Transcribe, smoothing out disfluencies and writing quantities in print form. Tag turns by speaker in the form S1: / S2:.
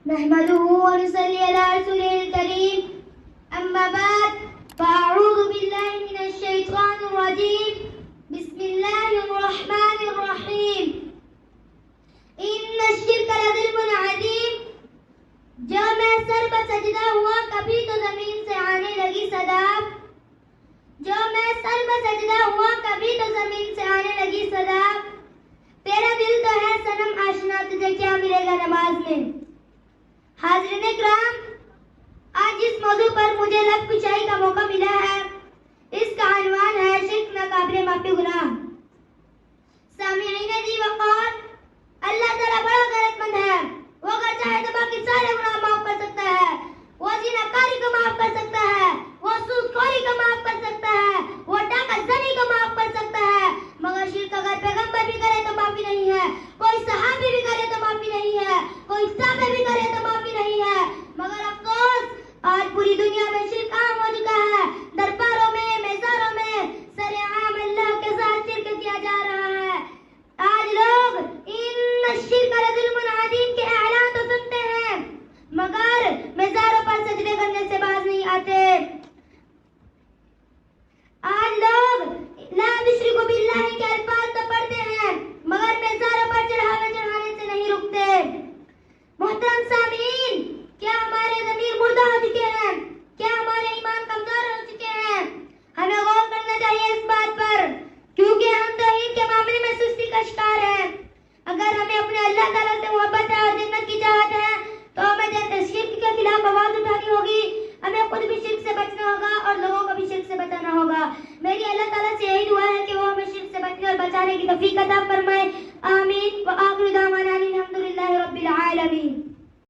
S1: نحمده ونصلي على رسوله الكريم أما بعد فأعوذ بالله من الشيطان الرجيم بسم الله الرحمن الرحيم إن الشرك لظلم عظيم جب میں سر پر سجدہ ہوا کبھی تو زمین سے آنے لگی صدا جو میں سر پر سجدہ ہوا کبھی تو زمین سے آنے لگی صدا تیرا دل تو ہے صنم آشنا تجھے کیا ملے گا نماز میں حاضرین کرام آج اس موضوع پر مجھے لب کشائی کا موقع ملا ہے اس کا عنوان ہے شرک ناقابل معافی گناہ سامعین دی وقار اللہ تعالیٰ بڑا غیرت مند ہے وہ اگر چاہے تو باقی سارے گناہ معاف کر سکتا ہے وہ زناکاری کو معاف کر سکتا ہے وہ سود خوری کو معاف کر سکتا ہے وہ ڈاکہ زنی کو معاف کر سکتا ہے مگر شرک اگر پیغمبر بھی کرے تو معافی نہیں ہے کوئی صحابی بھی کرے تو معافی نہیں ہے کوئی تابع بھی کرے تو معافی نہیں ہے مگر افسوس آج پوری دنیا میں شرک عام ہو چکا ہے درباروں میں میزاروں میں سر عام اللہ کے ساتھ شرک کیا جا رہا ہے آج لوگ ان الشرک لظلم عظیم کے اعلان تو سنتے ہیں مگر میزاروں پر سجدے کرنے سے باز نہیں آتے آج لوگ لا تشرکوا باللہ کے الفاظ تو پڑھتے ہیں مگر میزاروں پر چڑھاوے چڑھانے سے نہیں رکتے محترم سامعین کیا ہمارے ضمیر مردہ ہو چکے ہیں کیا ہمارے ایمان کمزور ہو چکے ہیں ہمیں غور کرنا چاہیے اس بات پر کیونکہ ہم توحید کے معاملے میں سستی کا شکار ہیں اگر ہمیں اپنے اللہ تعالیٰ سے محبت ہے اور جنت کی چاہت ہے تو ہمیں شرک کے خلاف آواز اٹھانی ہوگی ہمیں خود بھی شرک سے بچنا ہوگا اور لوگوں کو بھی شرک سے بچانا ہوگا میری اللہ تعالیٰ سے یہی دعا ہے کہ وہ ہمیں شرک سے بچنے اور بچانے کی توفیق عطا فرمائے آمین وآخر دعوانا الحمدللہ رب العالمین